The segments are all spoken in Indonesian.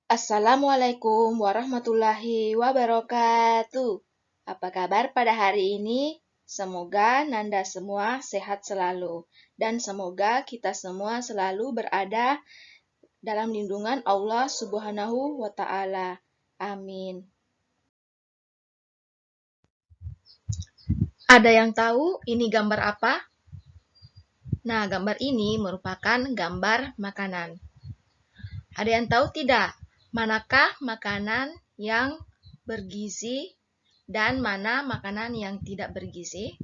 Assalamualaikum warahmatullahi wabarakatuh. Apa kabar pada hari ini? Semoga Nanda semua sehat selalu. Dan semoga kita semua selalu berada dalam lindungan Allah Subhanahu wa Ta'ala. Amin. Ada yang tahu ini gambar apa? Nah, gambar ini merupakan gambar makanan. Ada yang tahu tidak? Manakah makanan yang bergizi dan mana makanan yang tidak bergizi?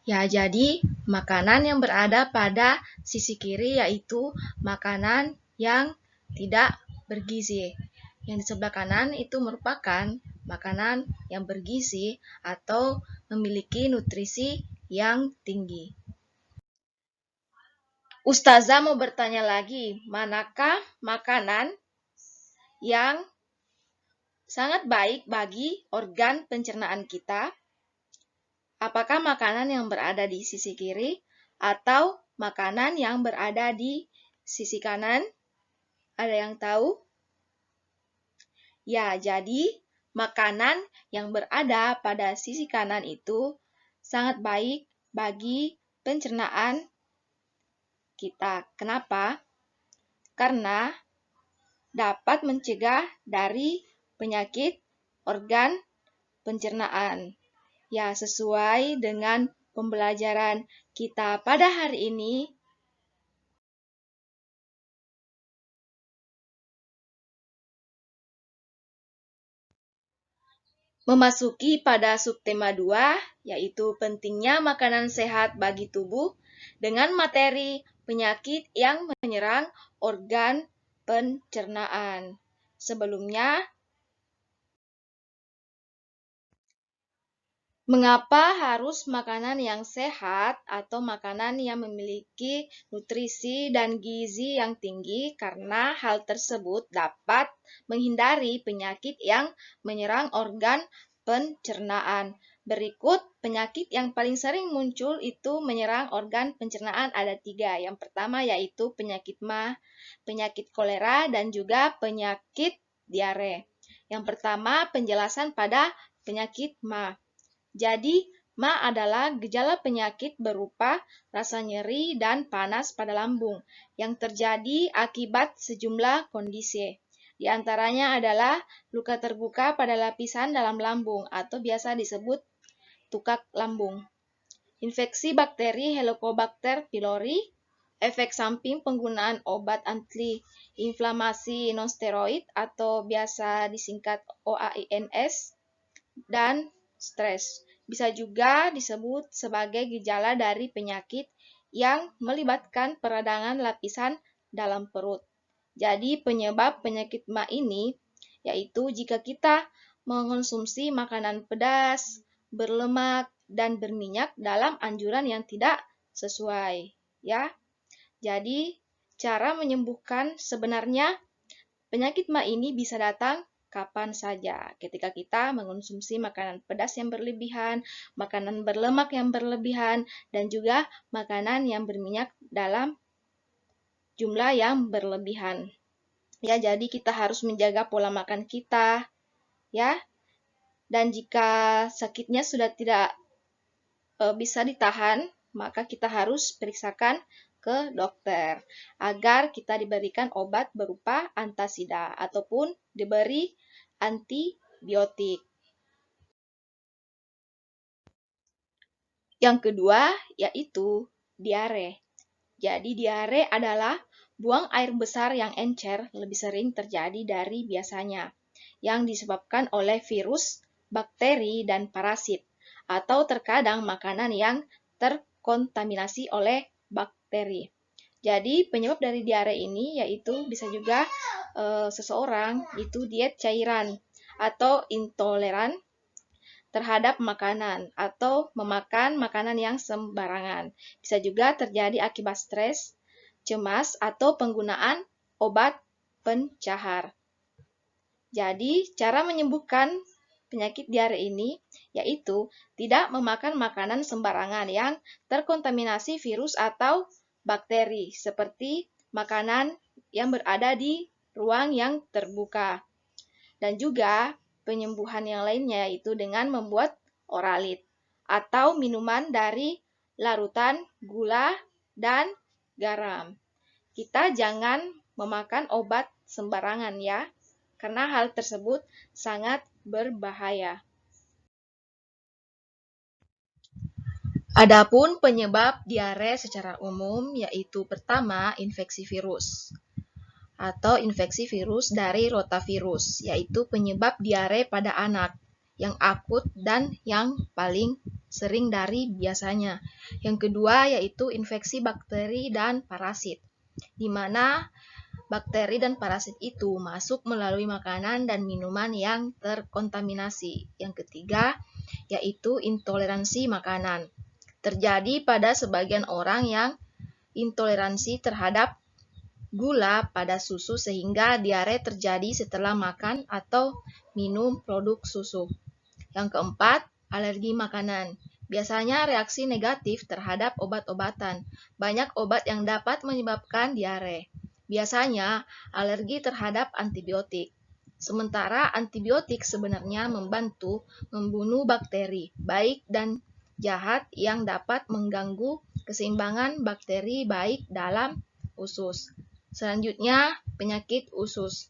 Ya, jadi makanan yang berada pada sisi kiri yaitu makanan yang tidak bergizi. Yang di sebelah kanan itu merupakan makanan yang bergizi atau memiliki nutrisi yang tinggi. Ustazah mau bertanya lagi, manakah makanan yang sangat baik bagi organ pencernaan kita? Apakah makanan yang berada di sisi kiri atau makanan yang berada di sisi kanan? Ada yang tahu? Ya, jadi makanan yang berada pada sisi kanan itu sangat baik bagi pencernaan kita. Kenapa? Karena dapat mencegah dari penyakit organ pencernaan. Ya, sesuai dengan pembelajaran kita pada hari ini, memasuki pada subtema 2, yaitu pentingnya makanan sehat bagi tubuh dengan materi penyakit yang menyerang organ pencernaan. Sebelumnya, mengapa harus makanan yang sehat atau makanan yang memiliki nutrisi dan gizi yang tinggi? Karena hal tersebut dapat menghindari penyakit yang menyerang organ pencernaan. Berikut penyakit yang paling sering muncul itu menyerang organ pencernaan ada 3. Yang pertama yaitu penyakit MAH, penyakit kolera, dan juga penyakit diare. Yang pertama penjelasan pada penyakit MAH. Jadi, MAH adalah gejala penyakit berupa rasa nyeri dan panas pada lambung yang terjadi akibat sejumlah kondisi. Di antaranya adalah luka terbuka pada lapisan dalam lambung atau biasa disebut tukak lambung, infeksi bakteri Helicobacter pylori, efek samping penggunaan obat anti-inflamasi nonsteroid atau biasa disingkat OAINS, dan stres. Bisa juga disebut sebagai gejala dari penyakit yang melibatkan peradangan lapisan dalam perut. Jadi penyebab penyakit MAH ini yaitu jika kita mengonsumsi makanan pedas, berlemak, dan berminyak dalam anjuran yang tidak sesuai, ya. Jadi cara menyembuhkan sebenarnya penyakit MAH ini bisa datang kapan saja, ketika kita mengonsumsi makanan pedas yang berlebihan, makanan berlemak yang berlebihan, dan juga makanan yang berminyak dalam jumlah yang berlebihan. Ya, jadi kita harus menjaga pola makan kita, ya. Dan jika sakitnya sudah tidak bisa ditahan, maka kita harus periksakan ke dokter agar kita diberikan obat berupa antasida ataupun diberi antibiotik. Yang kedua yaitu diare. Jadi diare adalah buang air besar yang encer lebih sering terjadi dari biasanya yang disebabkan oleh virus, bakteri, dan parasit atau terkadang makanan yang terkontaminasi oleh bakteri. Jadi penyebab dari diare ini yaitu bisa juga seseorang itu diet cairan atau intoleran terhadap makanan atau memakan makanan yang sembarangan. Bisa juga terjadi akibat stres, cemas, atau penggunaan obat pencahar. Jadi, cara menyembuhkan penyakit diare ini yaitu tidak memakan makanan sembarangan yang terkontaminasi virus atau bakteri, seperti makanan yang berada di ruang yang terbuka. Dan juga penyembuhan yang lainnya yaitu dengan membuat oralit atau minuman dari larutan gula dan garam. Kita jangan memakan obat sembarangan ya, karena hal tersebut sangat berbahaya. Adapun penyebab diare secara umum yaitu pertama infeksi virus atau infeksi virus dari rotavirus, yaitu penyebab diare pada anak yang akut dan yang paling sering dari biasanya. Yang kedua yaitu infeksi bakteri dan parasit, di mana bakteri dan parasit itu masuk melalui makanan dan minuman yang terkontaminasi. Yang ketiga yaitu intoleransi makanan. Terjadi pada sebagian orang yang intoleransi terhadap gula pada susu sehingga diare terjadi setelah makan atau minum produk susu. Yang keempat, alergi makanan. Biasanya reaksi negatif terhadap obat-obatan. Banyak obat yang dapat menyebabkan diare. Biasanya alergi terhadap antibiotik. Sementara antibiotik sebenarnya membantu membunuh bakteri, baik dan jahat yang dapat mengganggu keseimbangan bakteri baik dalam usus. Selanjutnya, penyakit usus.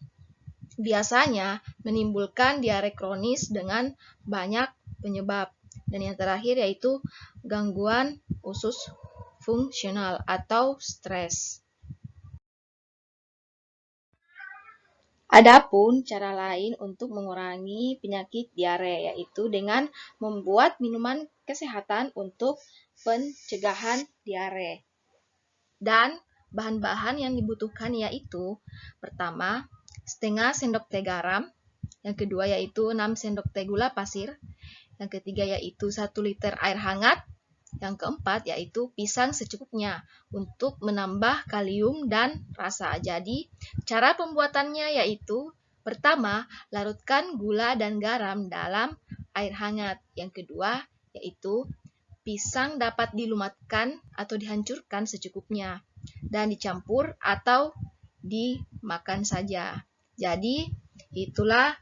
Biasanya menimbulkan diare kronis dengan banyak penyebab. Dan yang terakhir yaitu gangguan usus fungsional atau stres. Adapun cara lain untuk mengurangi penyakit diare yaitu dengan membuat minuman kesehatan untuk pencegahan diare. Dan bahan-bahan yang dibutuhkan yaitu pertama, setengah sendok teh garam, yang kedua yaitu 6 sendok teh gula pasir, yang ketiga yaitu 1 liter air hangat, yang keempat yaitu pisang secukupnya untuk menambah kalium dan rasa. Jadi, cara pembuatannya yaitu pertama, larutkan gula dan garam dalam air hangat. Yang kedua yaitu pisang dapat dilumatkan atau dihancurkan secukupnya dan dicampur atau dimakan saja. Jadi, itulah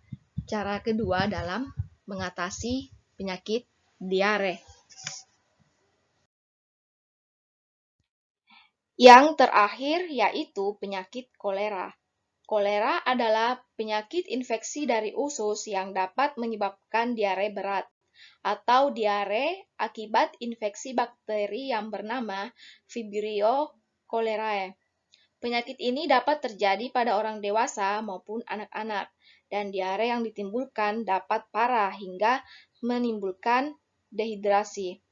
cara kedua dalam mengatasi penyakit diare. Yang terakhir yaitu penyakit kolera. Kolera adalah penyakit infeksi dari usus yang dapat menyebabkan diare berat atau diare akibat infeksi bakteri yang bernama Vibrio cholerae. Penyakit ini dapat terjadi pada orang dewasa maupun anak-anak, dan diare yang ditimbulkan dapat parah hingga menimbulkan dehidrasi.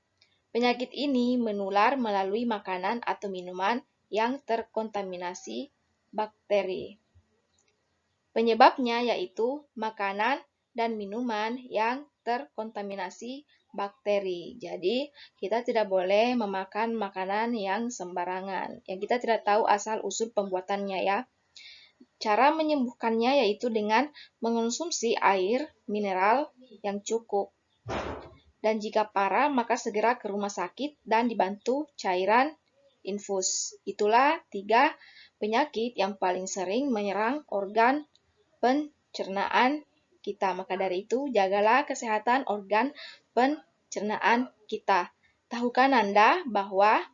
Penyakit ini menular melalui makanan atau minuman yang terkontaminasi bakteri. Penyebabnya yaitu makanan dan minuman yang terkontaminasi bakteri. Jadi, kita tidak boleh memakan makanan yang sembarangan, yang kita tidak tahu asal-usul pembuatannya ya. Cara menyembuhkannya yaitu dengan mengonsumsi air mineral yang cukup. Dan jika parah, maka segera ke rumah sakit dan dibantu cairan infus. Itulah 3 penyakit yang paling sering menyerang organ pencernaan kita. Maka dari itu, jagalah kesehatan organ pencernaan kita. Tahukah Anda bahwa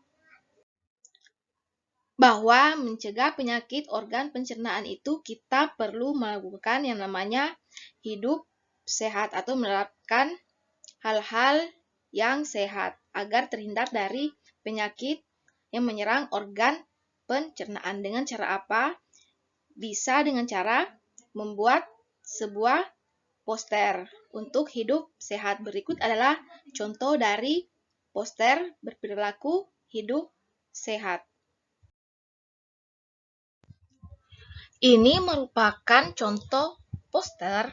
mencegah penyakit organ pencernaan itu kita perlu melakukan yang namanya hidup sehat atau menerapkan hal-hal yang sehat agar terhindar dari penyakit yang menyerang organ pencernaan. Dengan cara apa? Bisa dengan cara membuat sebuah poster untuk hidup sehat. Berikut adalah contoh dari poster berperilaku hidup sehat. Ini merupakan contoh poster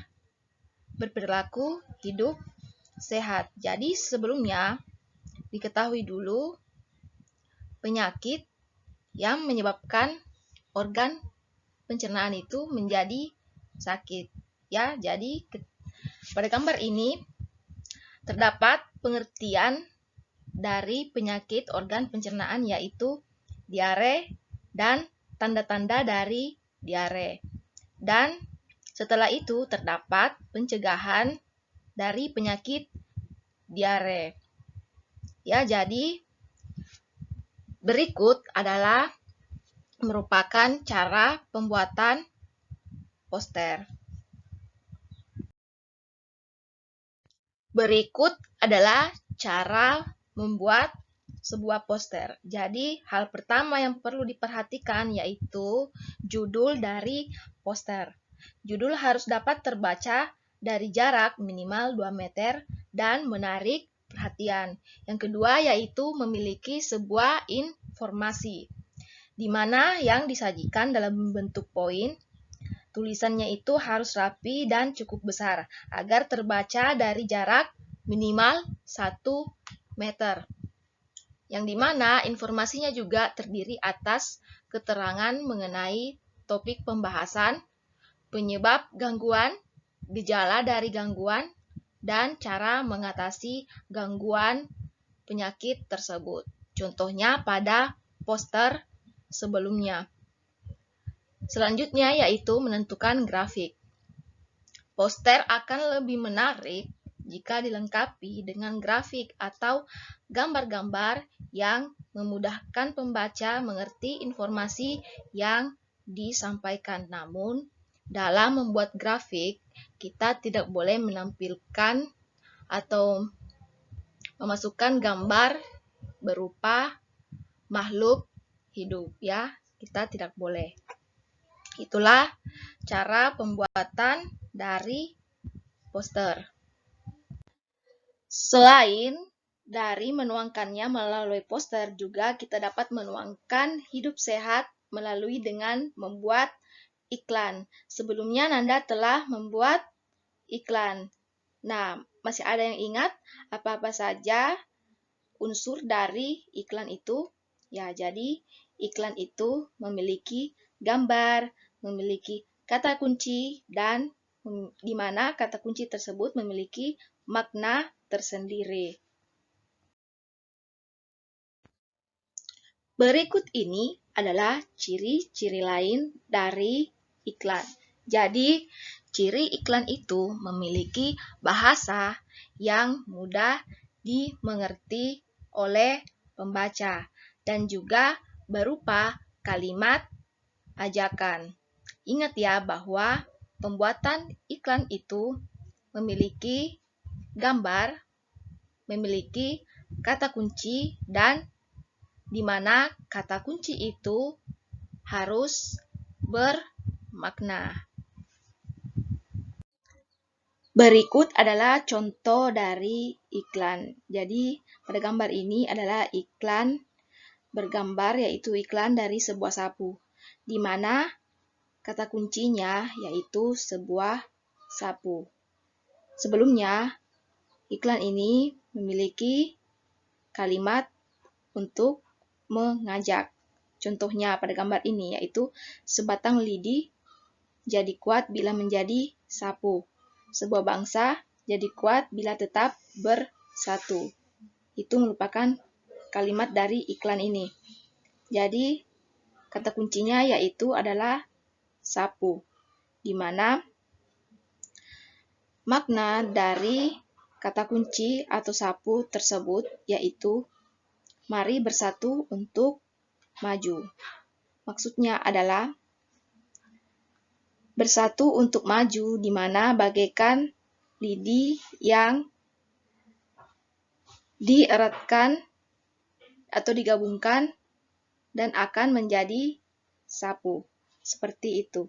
berperilaku hidup sehat. Jadi sebelumnya diketahui dulu penyakit yang menyebabkan organ pencernaan itu menjadi sakit. Ya, jadi pada gambar ini terdapat pengertian dari penyakit organ pencernaan yaitu diare dan tanda-tanda dari diare. dan setelah itu terdapat pencegahan dari penyakit diare. Ya, jadi berikut adalah merupakan cara pembuatan poster. Berikut adalah cara membuat sebuah poster. Jadi, hal pertama yang perlu diperhatikan yaitu judul dari poster. Judul harus dapat terbaca dari jarak minimal 2 meter dan menarik perhatian. Yang kedua yaitu memiliki sebuah informasi, di mana yang disajikan dalam bentuk poin. Tulisannya itu harus rapi dan cukup besar agar terbaca dari jarak minimal 1 meter. Yang dimana informasinya juga terdiri atas keterangan mengenai topik pembahasan, penyebab gangguan, gejala dari gangguan, dan cara mengatasi gangguan penyakit tersebut. Contohnya pada poster sebelumnya. Selanjutnya yaitu menentukan grafik. Poster akan lebih menarik jika dilengkapi dengan grafik atau gambar-gambar yang memudahkan pembaca mengerti informasi yang disampaikan. Namun, dalam membuat grafik, kita tidak boleh menampilkan atau memasukkan gambar berupa makhluk hidup, ya. Kita tidak boleh. Itulah cara pembuatan dari poster. Selain dari menuangkannya melalui poster, juga kita dapat menuangkan hidup sehat melalui dengan membuat iklan. Sebelumnya Nanda telah membuat iklan. Nah, masih ada yang ingat apa-apa saja unsur dari iklan itu? Ya, jadi iklan itu memiliki gambar, memiliki kata kunci, dan di mana kata kunci tersebut memiliki makna tersendiri. Berikut ini adalah ciri-ciri lain dari iklan. Jadi, ciri iklan itu memiliki bahasa yang mudah dimengerti oleh pembaca dan juga berupa kalimat ajakan. Ingat ya bahwa pembuatan iklan itu memiliki gambar, memiliki kata kunci, dan di mana kata kunci itu harus bermakna. Berikut adalah contoh dari iklan. Jadi, pada gambar ini adalah iklan bergambar, yaitu iklan dari sebuah sapu, di mana kata kuncinya yaitu sebuah sapu. Sebelumnya, iklan ini memiliki kalimat untuk mengajak. Contohnya pada gambar ini yaitu sebatang lidi jadi kuat bila menjadi sapu. Sebuah bangsa jadi kuat bila tetap bersatu. Itu merupakan kalimat dari iklan ini. Jadi, kata kuncinya yaitu adalah sapu, di mana makna dari kata kunci atau sapu tersebut yaitu mari bersatu untuk maju. Maksudnya adalah bersatu untuk maju, di mana bagaikan lidi yang dieratkan atau digabungkan dan akan menjadi sapu. Seperti itu.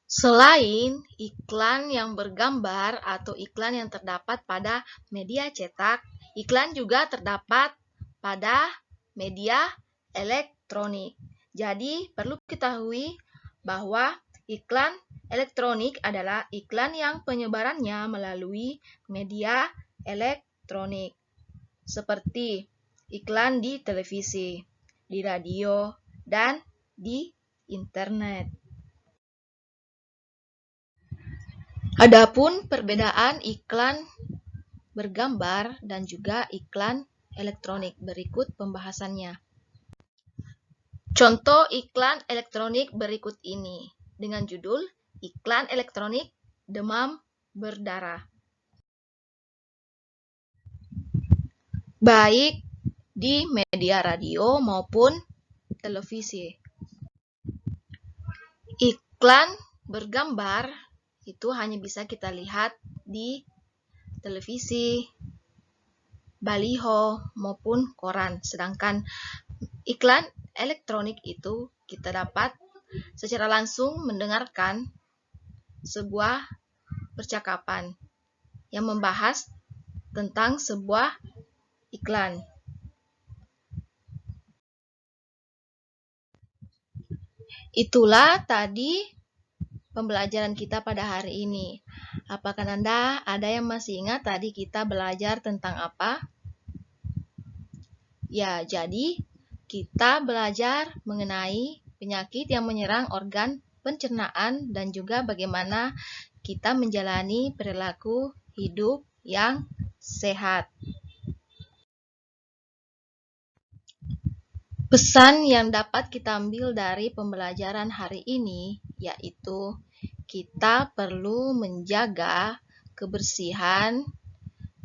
Selain iklan yang bergambar atau iklan yang terdapat pada media cetak, iklan juga terdapat pada media elektronik. Jadi, perlu diketahui bahwa iklan elektronik adalah iklan yang penyebarannya melalui media elektronik, seperti iklan di televisi, di radio, dan di internet. Adapun perbedaan iklan bergambar dan juga iklan elektronik, berikut pembahasannya. Contoh iklan elektronik berikut ini dengan judul Iklan Elektronik Demam Berdarah. Baik di media radio maupun televisi. Iklan bergambar itu hanya bisa kita lihat di televisi, baliho, maupun koran. Sedangkan iklan elektronik itu kita dapat secara langsung mendengarkan sebuah percakapan yang membahas tentang sebuah iklan. Itulah tadi pembelajaran kita pada hari ini. Apakah Anda ada yang masih ingat tadi kita belajar tentang apa? Ya, jadi kita belajar mengenai penyakit yang menyerang organ pencernaan dan juga bagaimana kita menjalani perilaku hidup yang sehat. Pesan yang dapat kita ambil dari pembelajaran hari ini yaitu kita perlu menjaga kebersihan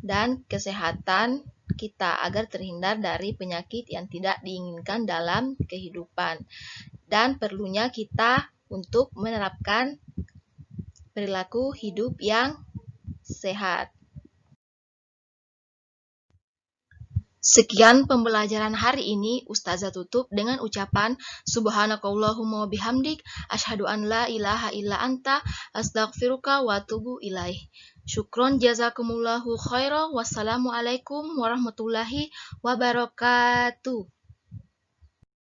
dan kesehatan kita agar terhindar dari penyakit yang tidak diinginkan dalam kehidupan. Dan perlunya kita untuk menerapkan perilaku hidup yang sehat. Sekian pembelajaran hari ini, Ustazah tutup dengan ucapan Subhanakallahumma bihamdik, asyhadu an la ilaha illa anta, astaghfiruka wa atubu ilaih. Syukron jazakumullahu khairan, wassalamualaikum warahmatullahi wabarakatuh.